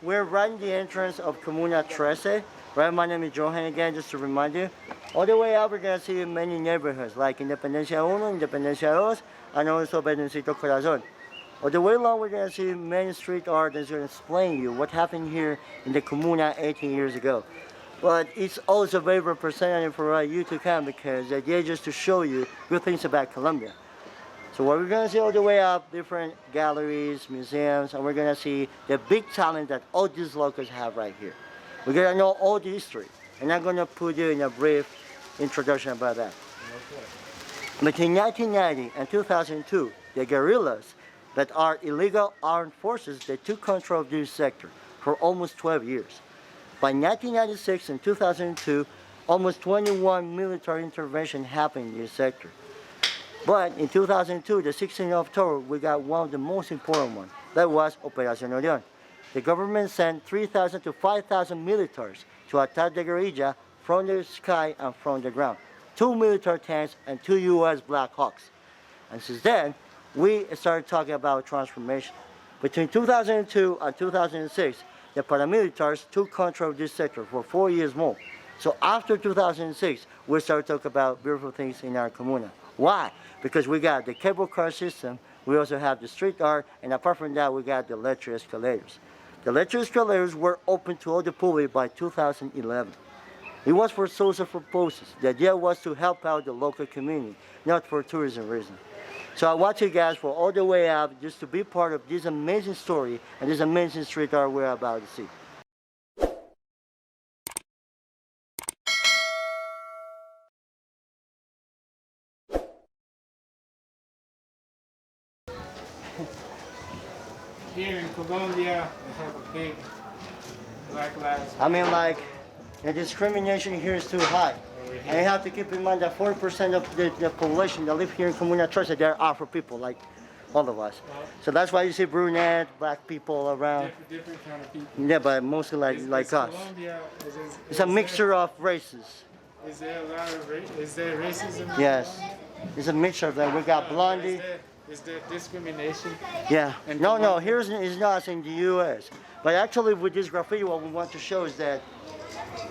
We're right in the entrance of Comuna 13. Right, my name is Johan again, just to remind you. All the way up, we're gonna see many neighborhoods like Independencia 1, Independencia 2, and also Benencito Corazon. All the way along, we're gonna see many street art that's gonna explain you what happened here in the Comuna 18 years ago. But it's also very representative for you to come because the idea is just to show you good things about Colombia. So what we're gonna see all the way up, different galleries, museums, and we're gonna see the big talent that all these locals have right here. We're gonna know all the history, and I'm gonna put you in a brief introduction about that. Okay. Between 1990 and 2002, the guerrillas that are illegal armed forces, they took control of this sector for almost 12 years. By 1996 and 2002, almost 21 military intervention happened in this sector. But in 2002, the 16th of October, we got one of the most important ones. That was Operación Orión. The government sent 3,000 to 5,000 militaries to attack the guerrilla from the sky and from the ground. 2 military tanks and 2 U.S. Black Hawks. And since then, we started talking about transformation. Between 2002 and 2006, the paramilitaries took control of this sector for 4 years more. So after 2006, we started talking about beautiful things in our comuna. Why? Because we got the cable car system, we also have the street art, and apart from that, we got the electric escalators. The electric escalators were open to all the public by 2011. It was for social purposes. The idea was to help out the local community, not for tourism reasons. So I want you guys for all the way up just to be part of this amazing story and this amazing street art we're about to see. Here in Colombia, we have a big Black Lives Matter. I mean, like, the discrimination here is too high. And you have to keep in mind that 40% of the population that live here in Comuna 13, they're Afro people, like all of us. So that's why you see brunette, black people around. Different kind of people. Yeah, but mostly like us. Colombia, It's a mixture of races. Is there a lot of is there racism? Yes. It's a mixture of them. We got blondie. Is there discrimination? Yeah. And No, here's it's not in the U.S. But actually with this graffiti, what we want to show is that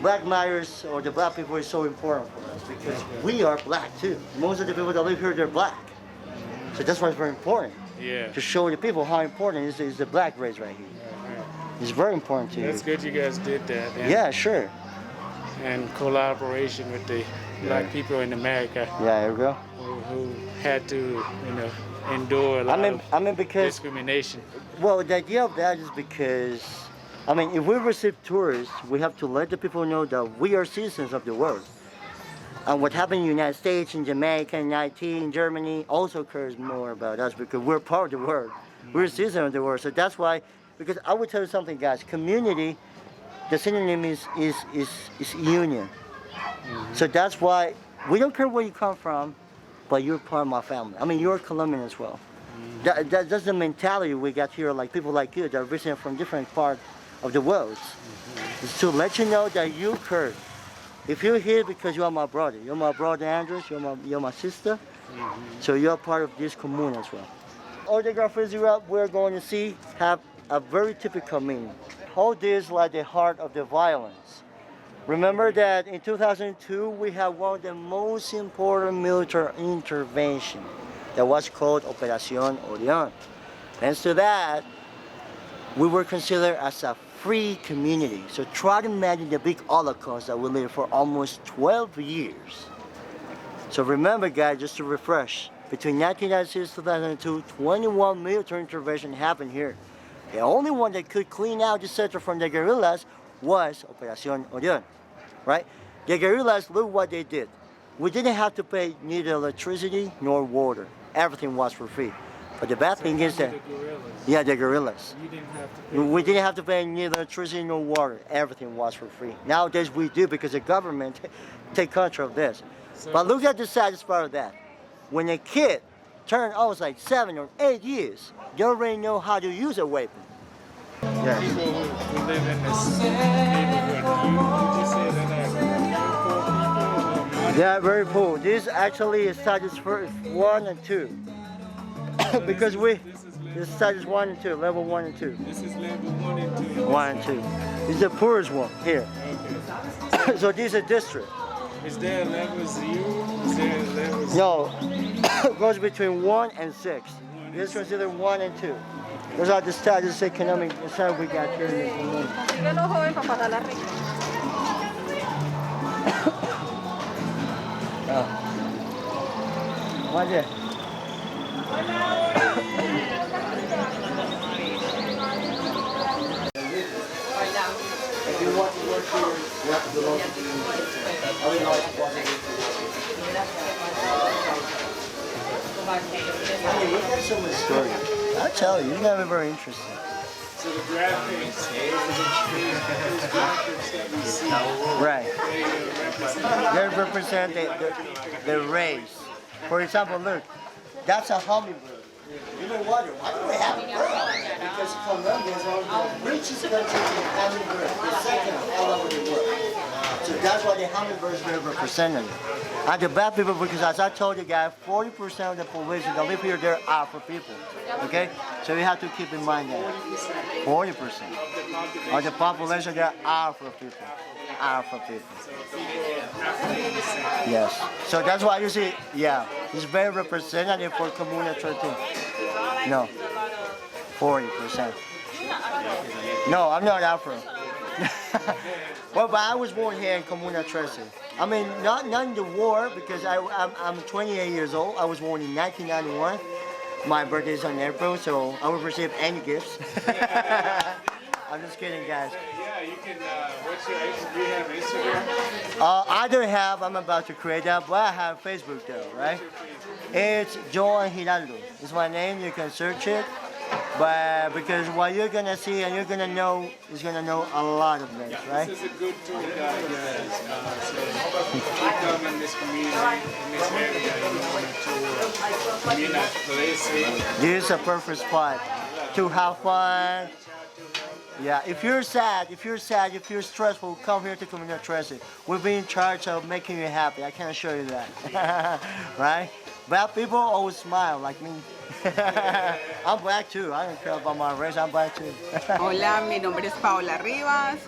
Black matters, or the black people, is so important for us because we are black too. Most of the people that live here, they're black. So that's why it's very important. Yeah. To show the people how important is the black race right here. It's very important to you. That's good you guys did that. And, Yeah, sure. And collaboration with the black people in America Yeah, there we go. who had to, endure a lot of because discrimination. well, the idea of that is because, if we receive tourists, we have to let the people know that we are citizens of the world. And what happened in the United States, in Jamaica, in IT, in Germany, also cares more about us because we're part of the world. We're citizens of the world. So that's why, because I will tell you something, guys, community, the synonym is union. So that's why we don't care where you come from, but you're part of my family. You're Colombian as well. That's the mentality we got here, like people like you that are visiting from different parts of the world. It's to let you know that you care. If you're here because you are my brother Andres, you're my sister, so you're part of this commune as well. All the graphitis we're going to see have a very typical meaning. All this like the heart of the violence. Remember that in 2002 we had one of the most important military intervention that was called Operación Orión. Thanks to that, we were considered as a free community. So try to imagine the big Holocaust that we lived for almost 12 years. So remember guys, just to refresh, between 1996 and 2002, 21 military intervention happened here. The only one that could clean out the sector from the guerrillas was Operación Orión, right? The guerrillas, look what they did. We didn't have to pay neither electricity nor water. Everything was for free. But the bad thing is that, the guerrillas. You didn't have to pay. We didn't have to pay neither electricity nor water. Everything was for free. Nowadays we do because the government take control of this. But look at the saddest part of that. When a kid turned almost like 7 or 8 years, they already know how to use a weapon. People who live in this neighborhood, you just say that they're poor people. They are very poor. This actually is status for 1 and 2. because we. This is This side is 1 and 2, level 1 and 2. This is level 1 and 2. 1 and 2. This is the poorest one here. Okay. So these are district. Is there a level 0? Is there a level 0? No, it goes between 1 and 6. This is considered 1 and 2. Those are the status economic side we got here in the community. Síguelo, joven, para pagar la renta. Right there. If you want to work here, you have to belong to the community. I mean, look at some of the stories. I'll tell you, it's gonna be very interesting. So the graphics, those graphics that we see, Right. they They represent represent the race. For example, look, that's a hummingbird. You may wonder, why do they have a bird like that? Because Colombia is one of the richest countries in hummingbird, the second all over the world. So that's why the hummingbirds are represented. And the bad people, because as I told you guys, 40% of the population that live here, they're Afro people. Okay? So you have to keep in mind that. 40% of the population, they're Afro people. Afro people. Yes. So that's why you see, yeah, it's very representative for Comuna 13. No. 40%. No, I'm not Afro. Well, but I was born here in Comuna 13. I mean, not in the war, because I'm 28 years old. I was born in 1991. My birthday is in April, so I will receive any gifts. I'm just kidding, guys. Yeah, you can, what's your, do you have Instagram? I don't have, I'm about to create that, but I have Facebook though, right? It's Joan Giraldo. It's my name, you can search it. But because what you're gonna see and you're gonna know is gonna know a lot of things, right? This is a good tour guide, guys. So if you come in this community, in this area, and you want to tour Comuna 13. This is a perfect spot to have fun. Yeah, if you're sad, if you're stressful, come here to Comuna 13. We'll be in charge of making you happy. I can assure you that. Right? Black people always smile like me. I'm black too. I don't care about my race. I'm black too. Hola, mi nombre es Paola Rivas.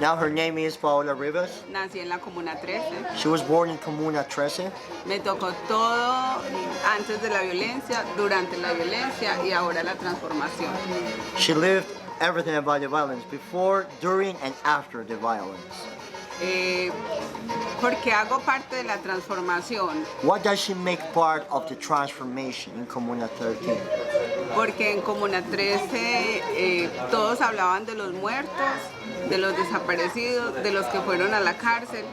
Now her name is Paola Rivas. Nací en la Comuna 13. She was born in Comuna 13. Me tocó todo antes de la violencia, durante la violencia y ahora la transformación. She lived everything about the violence, before, during, and after the violence. Porque hago parte de la transformación. What does she make part of the transformation in Comuna 13? Porque en Comuna 13 todos hablaban de los muertos, de los desaparecidos, de los que fueron a la cárcel.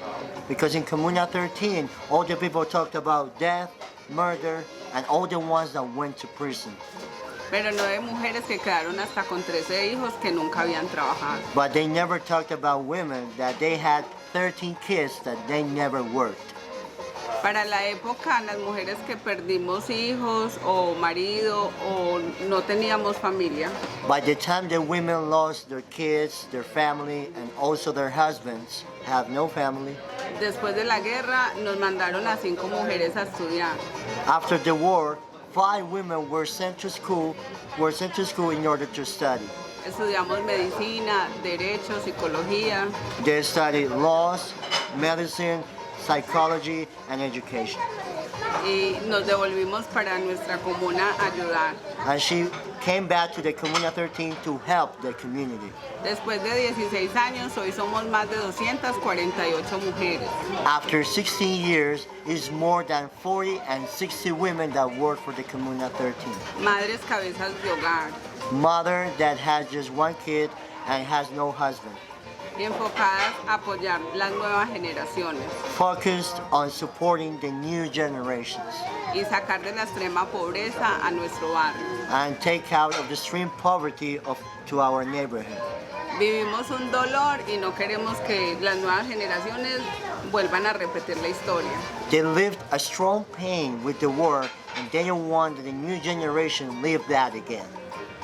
Because in Comuna 13, all the people talked about death, murder, and all the ones that went to prison. Pero no de mujeres que quedaron hasta con 13 hijos que nunca habían trabajado. But they never talked about women that they had 13 kids that they never worked. Para la época, las mujeres que perdimos hijos o marido o no teníamos familia, By the time the women lost their kids, their family, and also their husbands, have no family. después de la guerra nos mandaron a 5 mujeres a estudiar. After the war, 5 women were sent to school in order to study. Estudiamos medicina, derecho, psicología. They studied laws, medicine, psychology, and education. Y nos devolvimos para nuestra comuna a ayudar. And she came back to the Comuna 13 to help the community. Después de 16 años, hoy somos más de 248 mujeres. After 16 years, it's more than 40 and 60 women that work for the Comuna 13. Madres cabezas de hogar, Mother that has just 1 kid and has no husband. enfocadas a apoyar las nuevas generaciones Focused on supporting the new generations y sacar de la extrema pobreza a nuestro barrio. and take out of the extreme poverty to our neighborhood. Vivimos un dolor y no queremos que las nuevas generaciones vuelvan a repetir la historia. They lived a strong pain with the war and they don't want that the new generation live that again.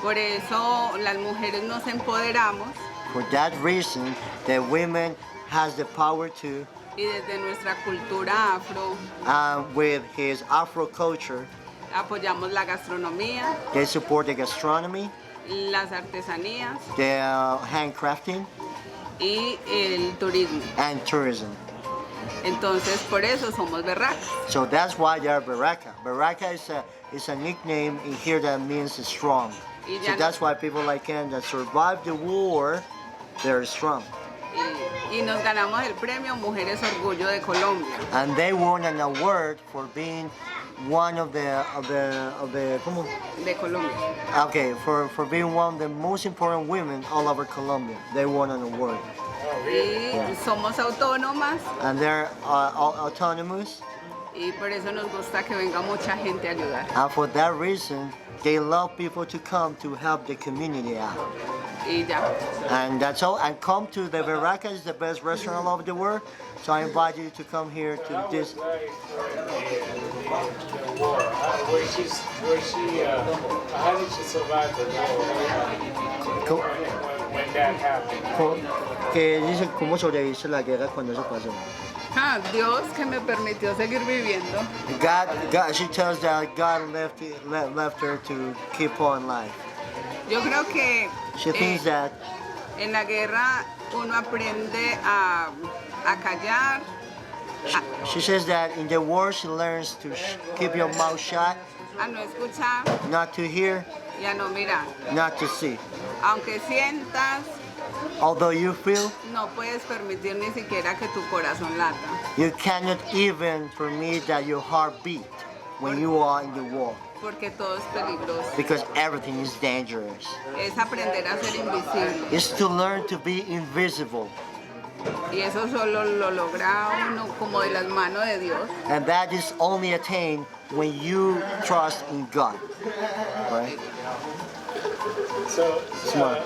Por eso las mujeres nos empoderamos For that reason, the women has the power to, y desde nuestra cultura afro with his Afro culture, Apoyamos la gastronomía, They support the gastronomy, las artesanías the handcrafting, y el turismo. and tourism. Entonces, por eso somos berracas. So that's why they are Baraka. Baraka is a nickname in here that means strong. Y So ya that's why people like him that survived the war, they're strong. y nos ganamos el premio Mujeres Orgullo de Colombia. And they won an award for being one of the ¿cómo? De Colombia. Okay, for being one of the most important women all over Colombia. They won an award. Y somos autónomas And they're autonomous. y por eso nos gusta que venga mucha gente a ayudar. And for that reason, they love people to come to help the community out. Y ya. And that's all. And come to the Baraka, is the best restaurant all over the world. So I invite you to come here to this. The war. How did she survive the war? Co- When that happened. Que dice cómo sobreviviste la guerra cuando eso pasó. Ah, Dios que me permitió seguir viviendo. God, she tells that God left her to keep on life. Yo creo que She thinks that en la guerra uno aprende a callar, she says that in the war she learns to keep your mouth shut, a no escuchar not to hear, y a no mirar. not to see. Aunque sientas, Although you feel, no puedes permitir ni siquiera que tu corazón lata. you cannot even permit that your heart beat when you are in the war, Porque todo es peligroso. because everything is dangerous. Es aprender a ser invisible. It's to learn to be invisible, Y eso solo lo logra uno como de las manos de Dios. and that is only attained when you trust in God. Right? So, Smart.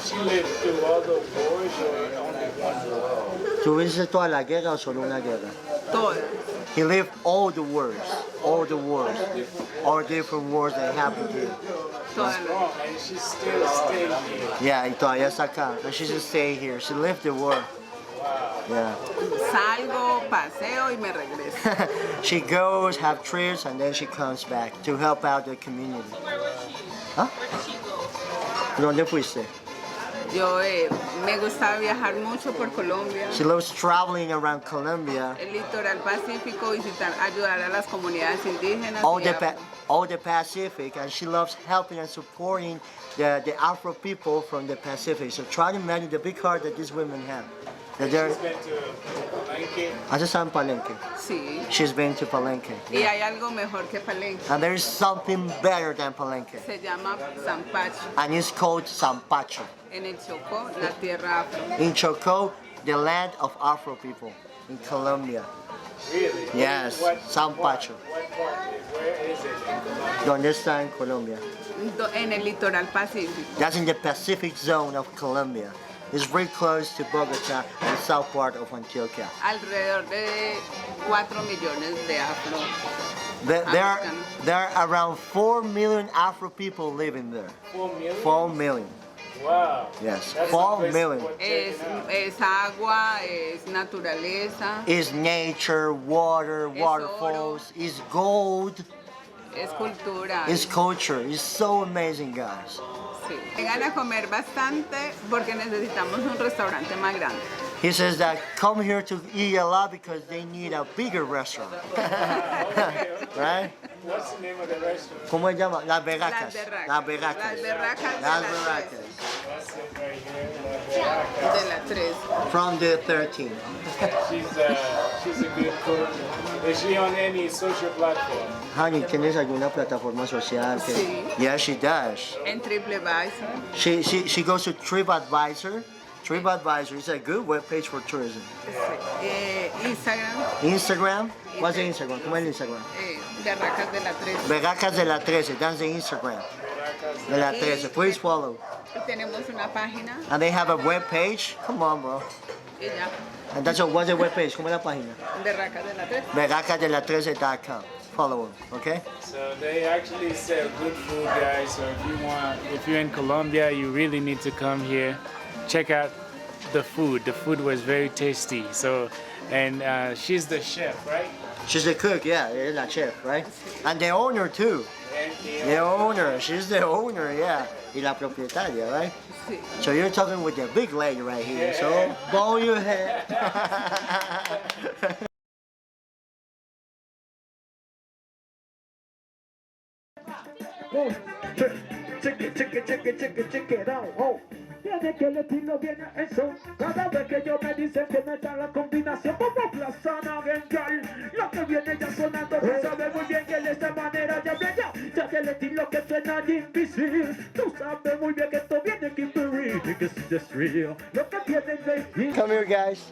she lived through all the wars or only one war? ¿Tuviste toda la guerra o solo una guerra? Todo. He lived all the wars, all different wars that happened here. Todas. Oh, and she still stayed here. Yeah, y todavía está acá. And she just stayed here. She lived the war. Yeah. Salgo, paseo y me regreso. She goes, have trips, and then she comes back to help out the community. ¿Ah? ¿Dónde fuiste? Yo me gusta viajar mucho por Colombia. She loves traveling around Colombia, El litoral pacífico, visitar, ayudar a las comunidades indígenas. all the Pacific, and she loves helping and supporting the Afro people from the Pacific. So try to imagine the big heart that these women have. That they're, She's been to Palenque. I just said Palenque. Sí. She's been to Palenque. Y hay algo mejor que Palenque. And there is something better than Palenque. Se llama Zampacho. And it's called Zampacho. En el Chocó, la tierra afro. In Chocó, the land of Afro people. In Colombia. Really? Yes, Zampacho. What part? Where is it in Colombia? ¿Dónde está en Colombia? En el litoral pacífico. That's in the Pacific zone of Colombia. It's very close to Bogota and the south part of Antioquia. Alrededor de 4 millones de afro. There are around 4 million Afro people living there. 4 million? 4 million. Wow. Yes, That's 4 a place million. for checking out. Es agua, es naturaleza, It's nature, water, Es waterfalls, it's gold, es cultura. it's culture. It's so amazing, guys. Sí. Vengan a comer bastante porque necesitamos un restaurante más grande. He says that come here to eat a lot because they need a bigger restaurant. Right? What's the name of the restaurant? ¿Cómo se llama? Las Berracas. Las Berracas. Las Berracas. Las Berracas de Las la Berracas. That's it right here. La Berraca. De la 3. From the 13. She's a good cook. Is she on any social platform? Honey, ¿tienes alguna plataforma social? Sí. Yeah, she does. En TripAdvisor. She goes to TripAdvisor. TripAdvisor is a good webpage for tourism. Instagram. Instagram? What's the Instagram? ¿Cómo es el Instagram? Berracas de la 3. Berracas de la 13. That's the Instagram. De la 13. Please follow. Y tenemos una página And they have a webpage. Come on, bro. y ya. And that's what's the webpage? ¿Cómo es la página? Berracas de la 3. Berracasdela13.com. Follow them, okay? So they actually sell good food, guys. So if you're in Colombia, you really need to come here. Check out the food. The food was very tasty. So, and she's the chef, right? She's the cook, yeah, la chef, right? And the owner too. The owner, she's the owner, yeah. Y la propietaria, right? Sí. So you're talking with the big lady right here, so bow your head. Check it out, oh. Tiene que el estilo viene eso. Cada vez que yo me dicen que me da la combinación como Plaza Nagengal. Lo que viene ya sonando, tú sabes muy bien que de esta manera ya bella. Ya que el estilo que suena invisible. Tú sabes muy bien que esto viene Kimberly. Que es just real. Lo que viene de Come here, guys.